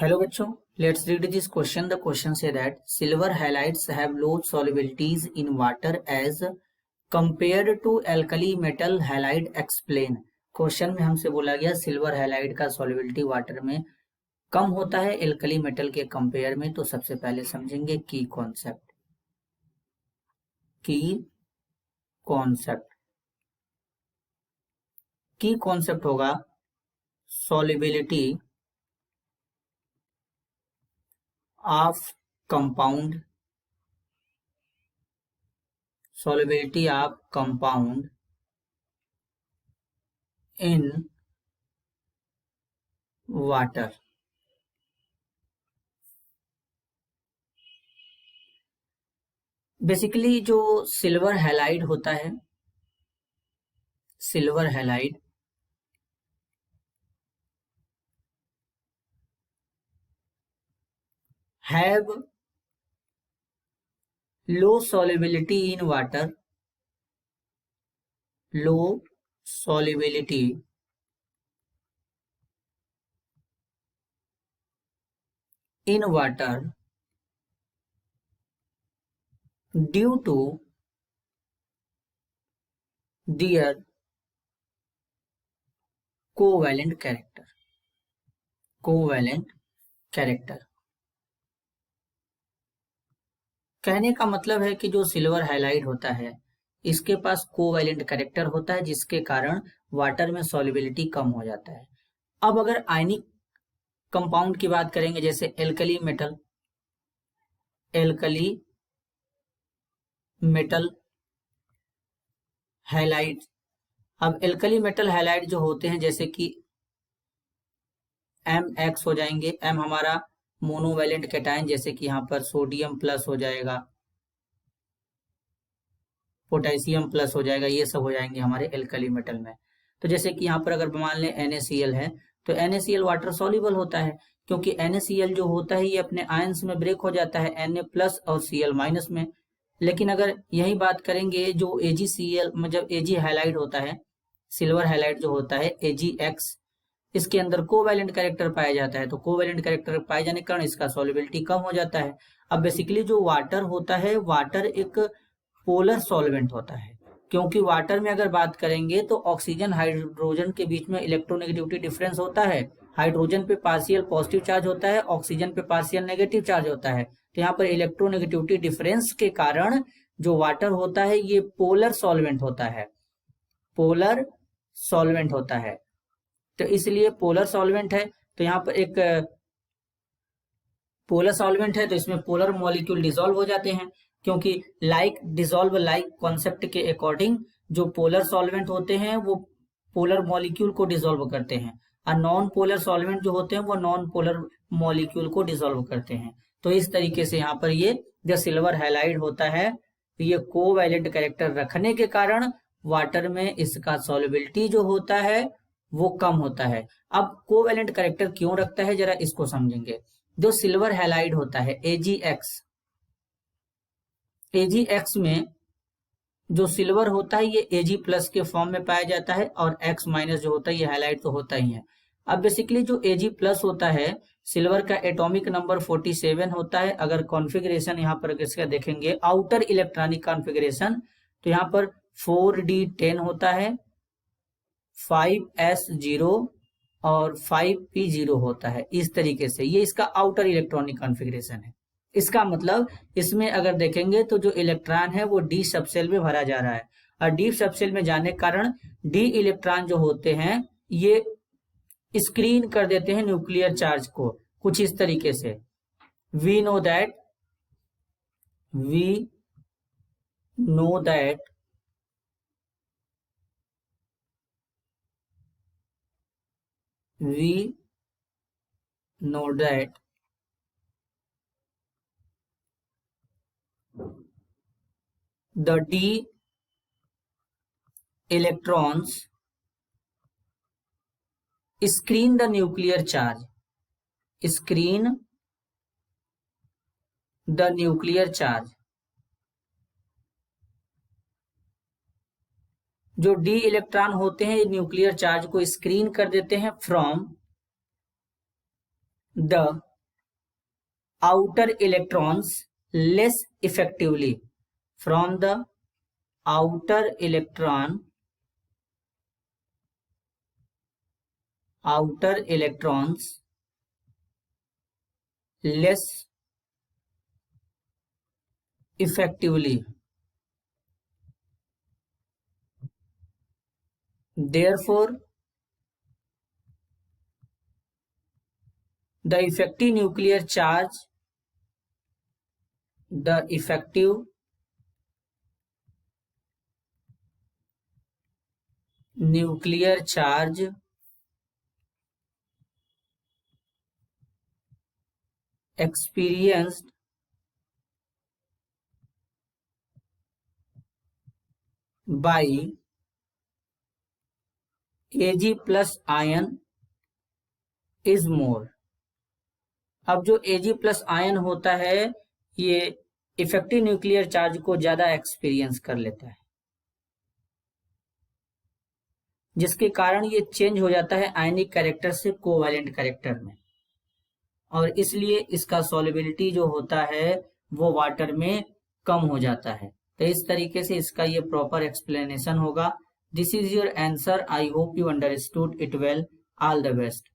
Hello बच्चों, let's read this question. The question say that silver halides have low solubilities in water as compared to alkali metal halide. Explain. Question में हमसे बोला गया silver halide का solubility water में कम होता है alkali metal के कंपेयर में। तो सबसे पहले समझेंगे की कॉन्सेप्ट। की कॉन्सेप्ट होगा solubility of compound in water। Basically जो सिल्वर हैलाइड होता है, silver halide have low solubility in water, low solubility in water due to their covalent character। कहने का मतलब है कि जो सिल्वर हैलाइड होता है इसके पास कोवैलेंट कैरेक्टर होता है, जिसके कारण वाटर में सॉल्युबिलिटी कम हो जाता है। अब अगर आयनिक कंपाउंड की बात करेंगे, जैसे एल्कली मेटल हैलाइड। अब एल्कली मेटल हैलाइड जो होते हैं जैसे कि MX हो जाएंगे, M हमारा मोनोवैलेंट कैटायन, जैसे कि यहाँ पर सोडियम प्लस हो जाएगा, पोटेशियम प्लस हो जाएगा, ये सब हो जाएंगे हमारे एल्कली मेटल में। तो जैसे कि यहाँ पर अगर मान लें NaCl है तो NaCl वाटर सॉल्युबल होता है, क्योंकि NaCl जो होता है ये अपने आयंस में ब्रेक हो जाता है Na प्लस और Cl माइनस में। लेकिन अगर यही बात करेंगे जो AgCl मतलब Ag हैलाइड होता है, सिल्वर हैलाइड जो होता है AgX, इसके अंदर कोवैलेंट कैरेक्टर पाया जाता है। तो कोवैलेंट कैरेक्टर पाए जाने के कारण इसका सॉल्युबिलिटी कम हो जाता है। अब बेसिकली जो वाटर होता है, वाटर एक पोलर सॉल्वेंट होता है, क्योंकि वाटर में अगर बात करेंगे तो ऑक्सीजन हाइड्रोजन के बीच में इलेक्ट्रोनेगेटिविटी डिफरेंस होता है। हाइड्रोजन पे पार्शियल पॉजिटिव चार्ज होता है, ऑक्सीजन पे पार्शियल नेगेटिव चार्ज होता है। तो यहाँ पर इलेक्ट्रोनेगेटिविटी डिफरेंस के कारण जो वाटर होता है ये पोलर सॉल्वेंट होता है। तो इसलिए पोलर सॉल्वेंट है, तो यहाँ पर एक पोलर सॉल्वेंट है तो इसमें पोलर मॉलिक्यूल डिसॉल्व हो जाते हैं, क्योंकि डिसॉल्व लाइक कॉन्सेप्ट के अकॉर्डिंग जो पोलर सॉल्वेंट होते हैं वो पोलर मॉलिक्यूल को डिसॉल्व करते हैं, और नॉन पोलर सॉल्वेंट जो होते हैं वो नॉन पोलर मॉलिक्यूल को डिसॉल्व करते हैं। तो इस तरीके से यहाँ पर ये जो सिल्वर हैलाइड होता है ये कोवैलेंट कैरेक्टर रखने के कारण वाटर में इसका सॉल्युबिलिटी जो होता है वो कम होता है। अब कोवैलेंट कैरेक्टर क्यों रखता है जरा इसको समझेंगे। जो सिल्वर हैलाइड होता है AgX में जो सिल्वर होता है ये Ag प्लस के फॉर्म में पाया जाता है, और X माइनस जो होता है ये हैलाइड तो होता ही है। अब बेसिकली जो Ag प्लस होता है सिल्वर का एटॉमिक नंबर 47 होता है। अगर कॉन्फ़िगरेशन यहाँ पर इसका देखेंगे आउटर इलेक्ट्रॉनिक कॉन्फ़िगरेशन, तो यहाँ पर 4d10 होता है, 5s0 और 5p0 होता है। इस तरीके से ये इसका आउटर इलेक्ट्रॉनिक कॉन्फ़िगरेशन है। इसका मतलब इसमें अगर देखेंगे तो जो इलेक्ट्रॉन है वो डी सबसेल में भरा जा रहा है, और डी सबसेल में जाने के कारण डी इलेक्ट्रॉन जो होते हैं ये स्क्रीन कर देते हैं न्यूक्लियर चार्ज को कुछ इस तरीके से। We know that the d electrons screen the nuclear charge, जो डी इलेक्ट्रॉन होते हैं न्यूक्लियर चार्ज को स्क्रीन कर देते हैं from the outer electrons less effectively from the outer electrons less effectively. Therefore, the effective nuclear charge experienced by Ag plus ion is more. अब जो Ag plus ion होता है ये इफेक्टिव न्यूक्लियर चार्ज को ज्यादा एक्सपीरियंस कर लेता है, जिसके कारण ये चेंज हो जाता है आयनिक कैरेक्टर से कोवैलेंट कैरेक्टर में, और इसलिए इसका सॉल्युबिलिटी जो होता है वो वाटर में कम हो जाता है। तो इस तरीके से इसका ये प्रॉपर एक्सप्लेनेशन होगा। This is your answer. I hope you understood it well. All the best.